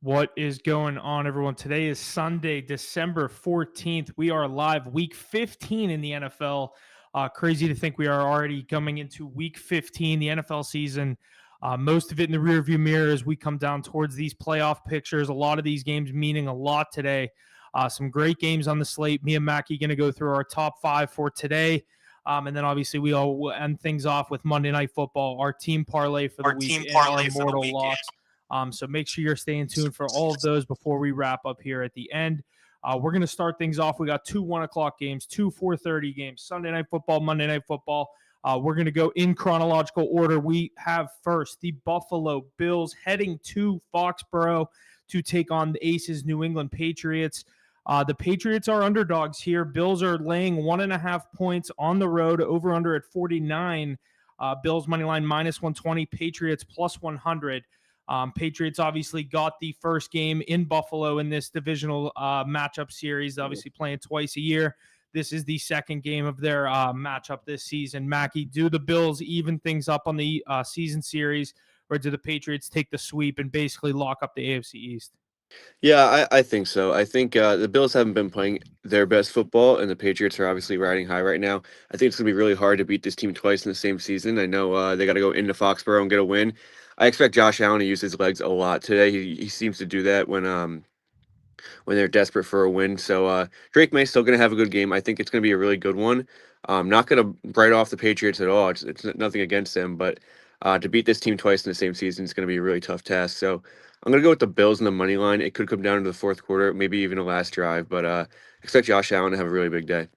What is going on, everyone? Today is Sunday, December 14th. We are live week 15 in the NFL. Crazy to think we are already coming into week 15, the NFL season. Most of it in the rearview mirror as we come down towards these playoff pictures. A lot of these games meaning a lot today. Some great games on the slate. Me and Mackie going to go through our top five for today. And then obviously we all will end things off with Monday Night Football, our team parlay for the week, and our mortal locks. So make sure you're staying tuned for all of those before we wrap up here at the end. We're going to start things off. We got two 1 o'clock games, two 4:30 games, Sunday Night Football, Monday Night Football. We're going to go in chronological order. We have first the Buffalo Bills heading to Foxborough to take on the Aces New England Patriots. The Patriots are underdogs here. Bills are laying 1.5 points on the road, over under at 49. Bills money line minus 120, Patriots plus 100. Patriots obviously got the first game in Buffalo in this divisional matchup series, obviously playing twice a year. This is the second game of their matchup this season. Mackie, do the Bills even things up on the season series, or do the Patriots take the sweep and basically lock up the AFC East? Yeah, I think so. I think the Bills haven't been playing their best football, and the Patriots are obviously riding high right now. I think it's going to be really hard to beat this team twice in the same season. I know they got to go into Foxborough and get a win. I expect Josh Allen to use his legs a lot today. He seems to do that when they're desperate for a win. So Drake May's still going to have a good game. I think it's going to be a really good one. Not going to write off the Patriots at all. It's nothing against them, but to beat this team twice in the same season is going to be a really tough task. So I'm going to go with the Bills in the money line. It could come down to the fourth quarter, maybe even a last drive, but expect Josh Allen to have a really big day.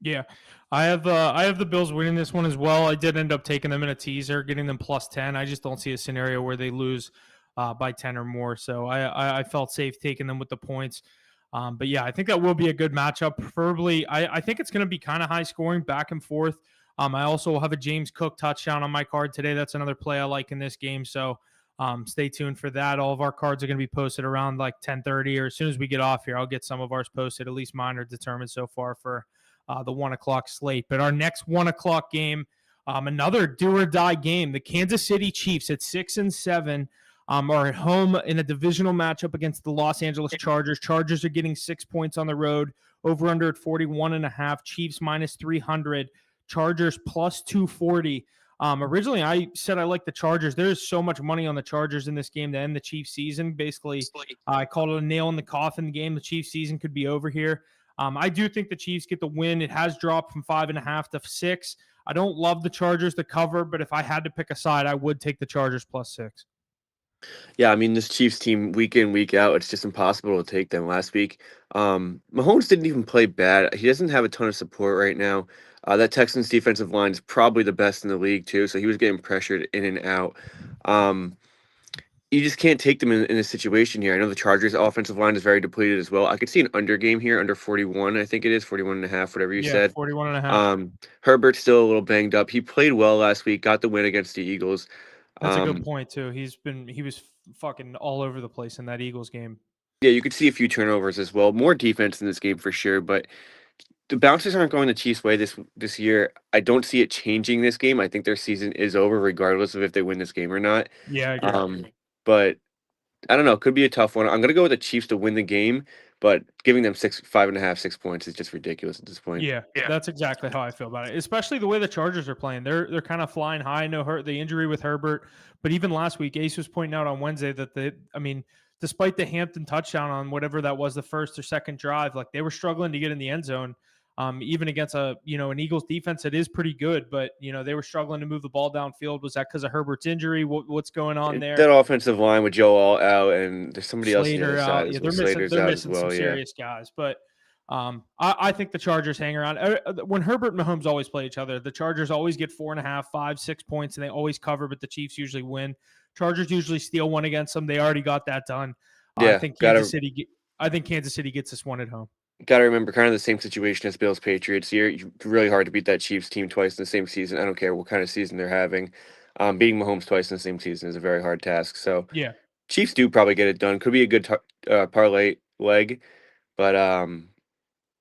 Yeah, I have the Bills winning this one as well. I did end up taking them in a teaser, getting them plus 10. I just don't see a scenario where they lose by 10 or more. So I felt safe taking them with the points. But yeah, I think that will be a good matchup. Preferably, I think it's going to be kind of high scoring, back and forth. I also will have a James Cook touchdown on my card today. That's another play I like in this game. So stay tuned for that. All of our cards are going to be posted around like 10:30, or as soon as we get off here, I'll get some of ours posted. At least mine are determined so far for the 1 o'clock slate. But our next 1 o'clock game, another do or die game. The Kansas City Chiefs at 6-7 are at home in a divisional matchup against the Los Angeles Chargers. Chargers are getting 6 points on the road, over under at 41.5. Chiefs minus 300. Chargers plus 240. Originally, I said I like the Chargers. There's so much money on the Chargers in this game to end the Chiefs season. Basically, I called it a nail in the coffin game. The Chiefs season could be over here. I do think the Chiefs get the win. It has dropped from 5.5 to 6. I don't love the Chargers to cover, but if I had to pick a side, I would take the Chargers plus 6. Yeah, I mean, this Chiefs team week in, week out, it's just impossible to take them. Last week, Mahomes didn't even play bad. He doesn't have a ton of support right now. That Texans defensive line is probably the best in the league too, so he was getting pressured in and out. Um, you just can't take them in a situation here. I know the Chargers offensive line is very depleted as well. I could see an under game here, under 41, I think it is, 41.5, whatever you Yeah, said. 41.5. Herbert's still a little banged up. He played well last week, got the win against the Eagles. That's a good Um, point too. He was fucking all over the place in that Eagles game. Yeah, you could see a few turnovers as well. More defense in this game for sure, but the bounces aren't going the Chiefs' way this year. I don't see it changing this game. I think their season is over, regardless of if they win this game or not. Yeah, I agree. But I don't know. It could be a tough one. I'm gonna go with the Chiefs to win the game, but giving them 5.5, 6 points is just ridiculous at this point. Yeah, that's exactly how I feel about it. Especially the way the Chargers are playing. They're kind of flying high. No hurt the injury with Herbert, but even last week, Ace was pointing out on Wednesday that despite the Hampton touchdown on whatever that was, the first or second drive, like they were struggling to get in the end zone. Even against an Eagles defense that is pretty good, but they were struggling to move the ball downfield. Was that because of Herbert's injury? What's going on there? That offensive line with Joe all out, and there's somebody else on the Slater other side out. as Yeah, well. they're Slater's out as missing well. some Yeah. serious guys, but I think the Chargers hang around. When Herbert and Mahomes always play each other, the Chargers always get 4.5, 5, 6 points, and they always cover, but the Chiefs usually win. Chargers usually steal one against them. They already got that done. I Yeah, think Kansas City gets this one at home. got to remember, kind of the same situation as Bills Patriots here. Really hard to beat that Chiefs team twice in the same season. I don't care what kind of season they're having. Beating Mahomes twice in the same season is a very hard task. So Yeah, Chiefs do probably get it done. Could be a good parlay leg, but I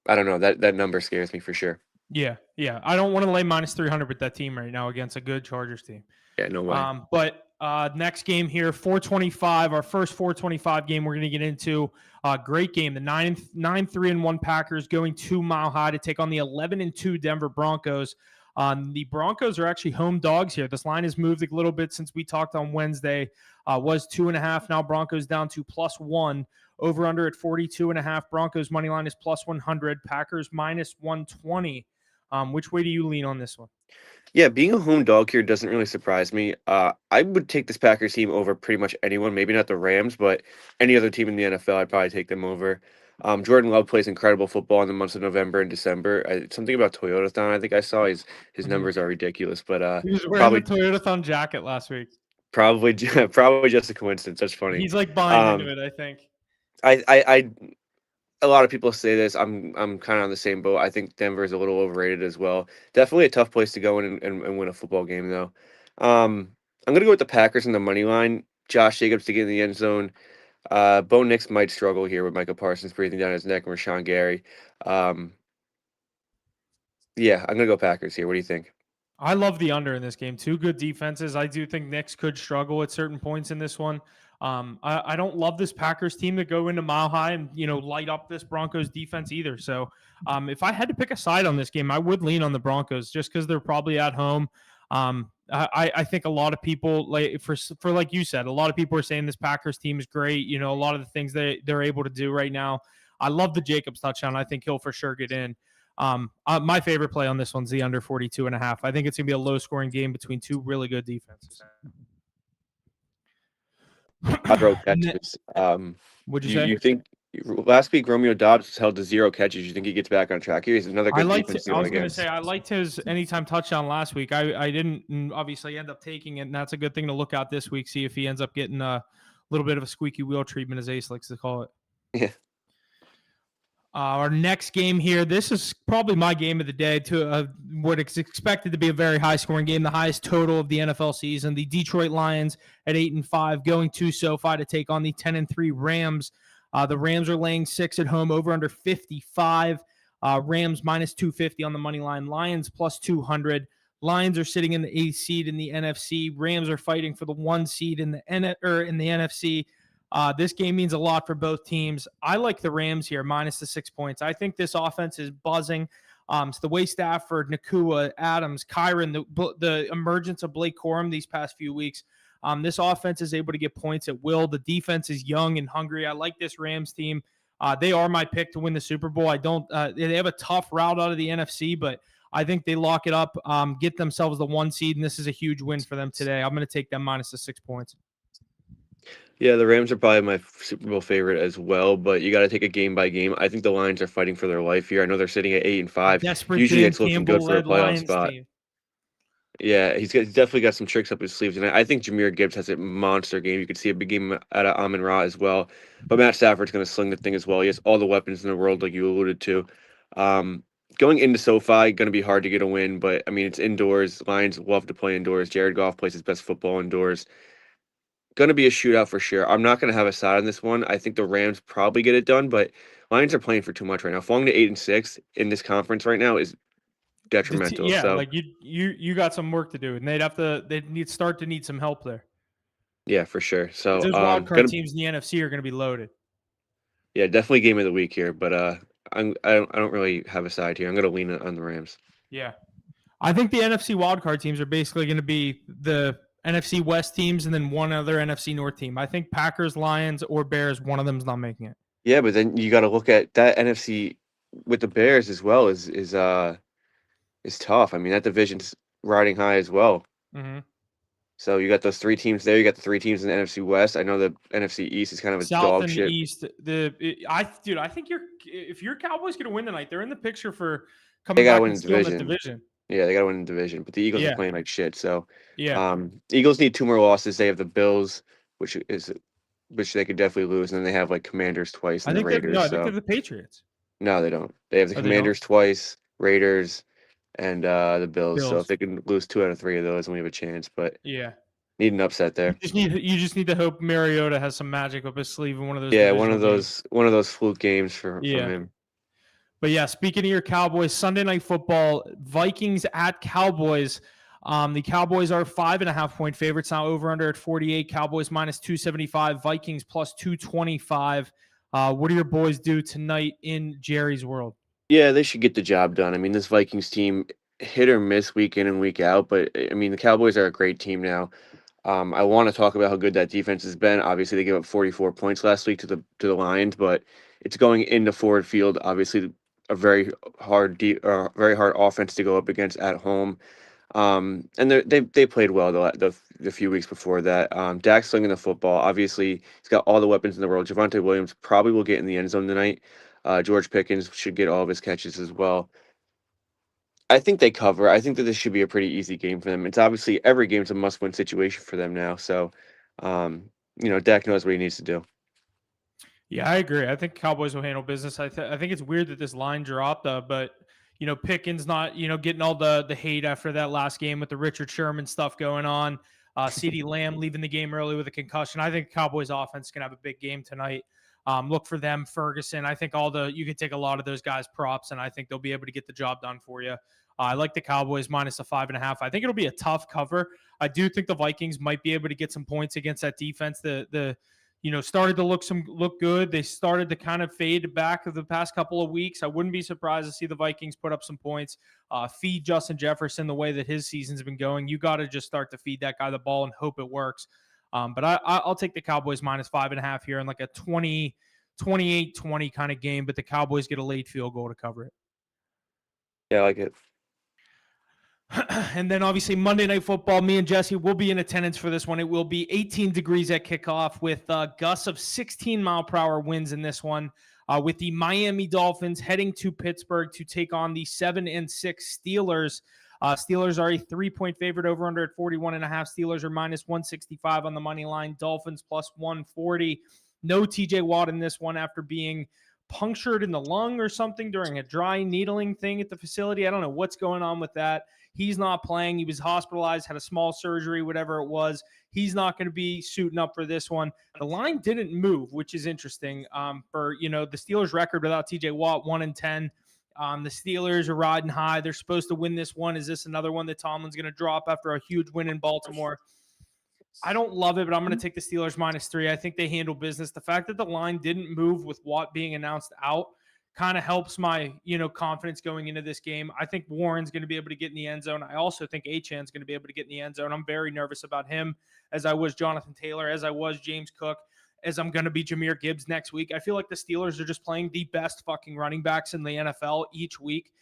don't know. That number scares me for sure. yeah. I don't want to lay minus 300 with that team right now against a good Chargers team. Yeah, no way. But Next game here, 425. Our first 425 game we're going to get into. Great game. The 9-3-1 Packers going to Mile High to take on the 11-2 Denver Broncos. The Broncos are actually home dogs here. This line has moved a little bit since we talked on Wednesday. Was 2.5. Now Broncos down to +1. Over under at 42.5. Broncos money line is +100. Packers -120. Which way do you lean on this one? Yeah, being a home dog here doesn't really surprise me. I would take this Packers team over pretty much anyone. Maybe not the Rams, but any other team in the NFL, I'd probably take them over. Jordan Love plays incredible football in the months of November and December. Something about Toyotathon, I think I saw his numbers are ridiculous, but He was wearing the probably Toyotathon jacket last week. probably probably just a coincidence. That's funny. He's like buying into it, I think. I a lot of people say this. I'm kind of on the same boat. I think Denver is a little overrated as well. Definitely a tough place to go in and win a football game, though. I'm gonna go with the Packers in the money line. Josh Jacobs to get in the end zone. Bo Nix might struggle here with Micah Parsons breathing down his neck and Rashawn Gary. Yeah, I'm gonna go Packers here. What do you think? I love the under in this game. Two good defenses. I do think Knicks could struggle at certain points in this one. I don't love this Packers team to go into Mile High and light up this Broncos defense either. So if I had to pick a side on this game, I would lean on the Broncos just because they're probably at home. I think a lot of people, like for like you said, a lot of people are saying this Packers team is great. A lot of the things they're able to do right now. I love the Jacobs touchdown. I think he'll for sure get in. My favorite play on this one's the under 42.5. I think it's going to be a low scoring game between two really good defenses. Zero catches. What'd you say? You think last week Romeo Doubs held to 0 catches? You think he gets back on track here? He's another good defense. I was going to say I liked his anytime touchdown last week. I didn't obviously end up taking it, and that's a good thing to look out this week. See if he ends up getting a little bit of a squeaky wheel treatment, as Ace likes to call it. Yeah. Our next game here, this is probably my game of the day to what is expected to be a very high-scoring game, the highest total of the NFL season. The Detroit Lions at 8-5 going to SoFi to take on the 10-3 Rams. The Rams are laying 6 at home, over under 55. Rams -250 on the money line. Lions +200. Lions are sitting in the 8th seed in the NFC. Rams are fighting for the 1 seed in the NFC. This game means a lot for both teams. I like the Rams here, minus the 6 points. I think this offense is buzzing. So the way Stafford, Nakua, Adams, Kyron, the emergence of Blake Corum these past few weeks, this offense is able to get points at will. The defense is young and hungry. I like this Rams team. They are my pick to win the Super Bowl. They have a tough route out of the NFC, but I think they lock it up, get themselves the 1 seed, and this is a huge win for them today. I'm going to take them minus the 6 points. Yeah, the Rams are probably my Super Bowl favorite as well, but you got to take it game by game. I think the Lions are fighting for their life here. I know they're sitting at 8-5. Desperate Usually, Dan it's looking good for a Campbell-led playoff Lions spot. team. Yeah, he's definitely got some tricks up his sleeves, and I think Jahmyr Gibbs has a monster game. You could see a big game out of Amon-Ra as well, but Matt Stafford's going to sling the thing as well. He has all the weapons in the world, like you alluded to. Going into SoFi, going to be hard to get a win, but I mean it's indoors. Lions love to play indoors. Jared Goff plays his best football indoors. Going to be a shootout for sure. I'm not going to have a side on this one. I think the Rams probably get it done, but Lions are playing for too much right now. Falling to 8-6 in this conference right now is detrimental. Like you got some work to do, and they'd need some help there. Yeah, for sure. So those wild card teams in the NFC are going to be loaded. Yeah, definitely game of the week here, but I don't really have a side here. I'm going to lean on the Rams. Yeah, I think the NFC wildcard teams are basically going to be the NFC West teams and then one other NFC North team. I think Packers, Lions, or Bears, one of them is not making it. Yeah, but then you got to look at that NFC with the Bears as well is tough. I mean, that division's riding high as well. Mm-hmm. So you got those 3 teams there. You got the 3 teams in the NFC West. I know the NFC East is kind of a South dog and shit. East. I think if your Cowboys going to win tonight, they're in the picture for coming back and stealing the division. Yeah, they got to win the division, but the Eagles are playing like shit. So yeah, Eagles need 2 more losses. They have the Bills, which they could definitely lose, and then they have like Commanders twice and the Raiders. I think they're the Patriots. No, they don't. They have the Commanders twice, Raiders, and the Bills. So if they can lose 2 out of 3 of those, then we have a chance. But yeah, need an upset there. You just need to hope Mariota has some magic up his sleeve in one of those. Yeah, one of those fluke games from him. But yeah, speaking of your Cowboys, Sunday Night Football, Vikings at Cowboys. The Cowboys are 5.5 point favorites now, over under at 48. Cowboys minus 275, Vikings plus 225. What do your boys do tonight in Jerry's world? Yeah, they should get the job done. I mean, this Vikings team hit or miss week in and week out, but I mean, the Cowboys are a great team now. I want to talk about how good that defense has been. Obviously, they gave up 44 points last week to the Lions, but it's going into Ford Field. Obviously, a very hard offense to go up against at home. And they played well the few weeks before that. Dak's slinging the football. Obviously, he's got all the weapons in the world. Javonte Williams probably will get in the end zone tonight. George Pickens should get all of his catches as well. I think they cover. I think that this should be a pretty easy game for them. It's obviously every game's a must-win situation for them now. So, um, Dak knows what he needs to do. Yeah, I agree. I think Cowboys will handle business. I think it's weird that this line dropped, but Pickens not getting all the hate after that last game with the Richard Sherman stuff going on. CeeDee Lamb leaving the game early with a concussion. I think Cowboys offense can have a big game tonight. Look for them, Ferguson. I think you can take a lot of those guys props, and I think they'll be able to get the job done for you. I like the Cowboys minus a 5.5. I think it'll be a tough cover. I do think the Vikings might be able to get some points against that defense. The started to look good. They started to kind of fade back of the past couple of weeks. I wouldn't be surprised to see the Vikings put up some points. Feed Justin Jefferson the way that his season's been going. You got to just start to feed that guy the ball and hope it works. But I'll take the Cowboys minus 5.5 here in like a 28-20 kind of game, but the Cowboys get a late field goal to cover it. Yeah, I like it. And then obviously Monday Night Football, me and Jesse will be in attendance for this one. It will be 18 degrees at kickoff with gusts of 16-mile-per-hour winds in this one, with the Miami Dolphins heading to Pittsburgh to take on the 7-6 Steelers. Steelers are a 3-point favorite, over under at 41.5. Steelers are minus 165 on the money line. Dolphins plus 140. No TJ Watt in this one after being punctured in the lung or something during a dry needling thing at the facility. I don't know what's going on with that. He's not playing. He was hospitalized, had a small surgery, whatever it was. He's not going to be suiting up for this one. The line didn't move, which is interesting. For the Steelers' record without TJ Watt, 1-10. The Steelers are riding high. They're supposed to win this one. Is this another one that Tomlin's going to drop after a huge win in Baltimore? I don't love it, but I'm going to take the Steelers -3. I think they handle business. The fact that the line didn't move with Watt being announced out kind of helps my, confidence going into this game. I think Warren's going to be able to get in the end zone. I also think Achan's going to be able to get in the end zone. I'm very nervous about him, as I was Jonathan Taylor, as I was James Cook, as I'm going to be Jahmyr Gibbs next week. I feel like the Steelers are just playing the best fucking running backs in the NFL each week.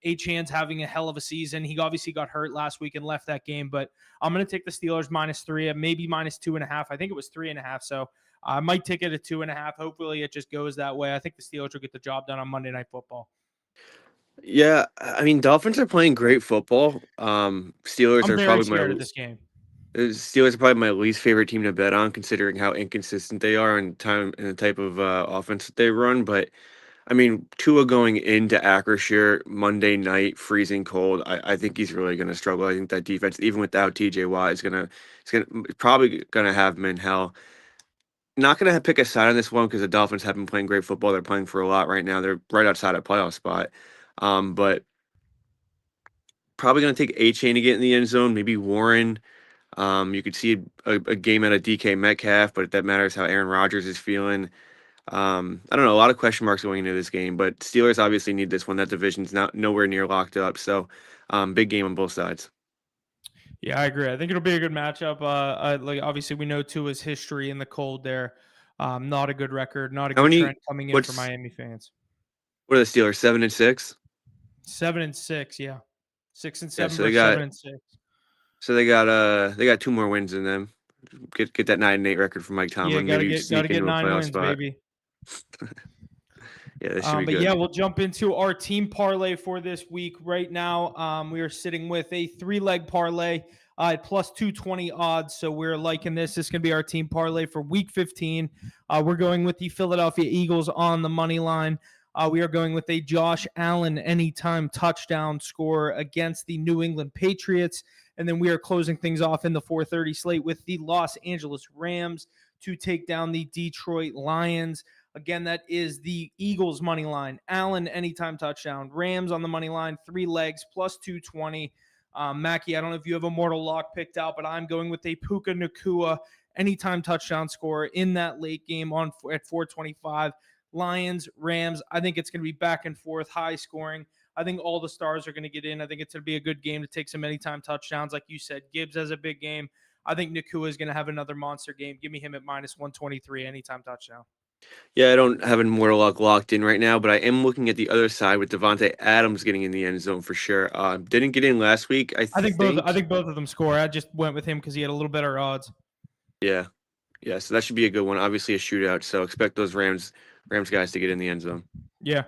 Achan's having a hell of a season. He obviously got hurt last week and left that game, but I'm going to take the Steelers -3, maybe -2.5. I think it was 3.5. So I might take it at 2.5. Hopefully it just goes that way. I think the Steelers will get the job done on Monday Night Football. Yeah, I mean, Dolphins are playing great football. Steelers I'm are very probably scared of this game. Steelers are probably my least favorite team to bet on, considering how inconsistent they are and the type of offense that they run. But I mean, Tua going into Acrisure Monday night, freezing cold. I think he's really going to struggle. I think that defense, even without TJ Watt, probably going to have him in hell. Not going to pick a side on this one because the Dolphins have been playing great football. They're playing for a lot right now. They're right outside a playoff spot. But probably going to take Achane to get in the end zone. Maybe Warren. You could see a game out of DK Metcalf, but that matters how Aaron Rodgers is feeling. I don't know, a lot of question marks going into this game, but Steelers obviously need this one. That division's nowhere near locked up, so big game on both sides. Yeah, I agree. I think it'll be a good matchup. Like obviously we know Tua's history in the cold there. Not a good record, not a How good many? trend coming in for What's Miami fans. what are the Steelers? 7-6. 7-6, yeah. 6-7 Yeah, so versus 7-6. they got 2 more wins than them. Get that 9-8 record from Mike Yeah, Tomlin. gotta Maybe get gotta sneak get into a 9 playoff wins, spot. baby. Yeah, this should be But good. yeah, we'll jump into our team parlay for this week. Right now, we are sitting with a 3-leg parlay at plus 220 odds. So we're liking this. This is going to be our team parlay for week 15. We're going with the Philadelphia Eagles on the money line. We are going with a Josh Allen anytime touchdown score against the New England Patriots. And then we are closing things off in the 4:30 slate with the Los Angeles Rams to take down the Detroit Lions. Again, that is the Eagles money line. Allen anytime touchdown. Rams on the money line, 3 legs plus 220. Mackie, I don't know if you have a mortal lock picked out, but I'm going with a Puka Nakua anytime touchdown scorer in that late game at 425. Lions, Rams, I think it's going to be back and forth, high scoring. I think all the stars are going to get in. I think it's going to be a good game to take some anytime touchdowns. Like you said, Gibbs has a big game. I think Nakua is going to have another monster game. Give me him at minus 123 anytime touchdown. Yeah, I don't have an Morlock locked in right now, but I am looking at the other side with Devontae Adams getting in the end zone for sure. Didn't get in last week, I I think think. both of them score. I just went with him because he had a little better odds. Yeah, yeah. So that should be a good one. Obviously a shootout. So expect those Rams guys to get in the end zone. Yeah,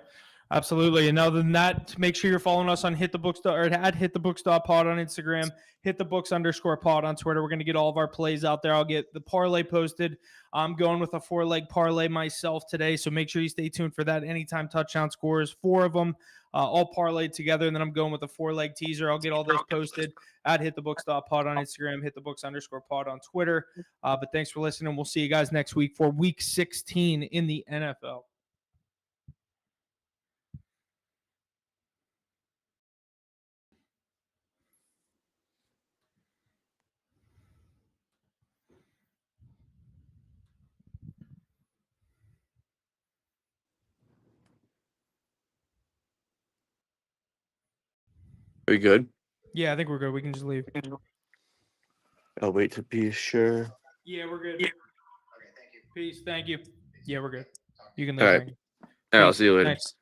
absolutely. And other than that, make sure you're following us on Hit the Books or at Hit the Books pod on Instagram, Hit the Books _pod on Twitter. We're going to get all of our plays out there. I'll get the parlay posted. I'm going with a 4-leg parlay myself today, so make sure you stay tuned for that. Anytime touchdown scores, 4 of them, all parlayed together, and then I'm going with a 4-leg teaser. I'll get all those posted at Hit the Books pod on Instagram, Hit the Books _pod on Twitter. But thanks for listening. We'll see you guys next week for Week 16 in the NFL. Are we good? Yeah, I think we're good. We can just leave. I'll wait to be sure. Yeah, we're good. Okay, thank you. Peace. Thank you. Yeah, we're good. You can All leave. right. Thank you. All right, I'll Peace. see you later. Thanks.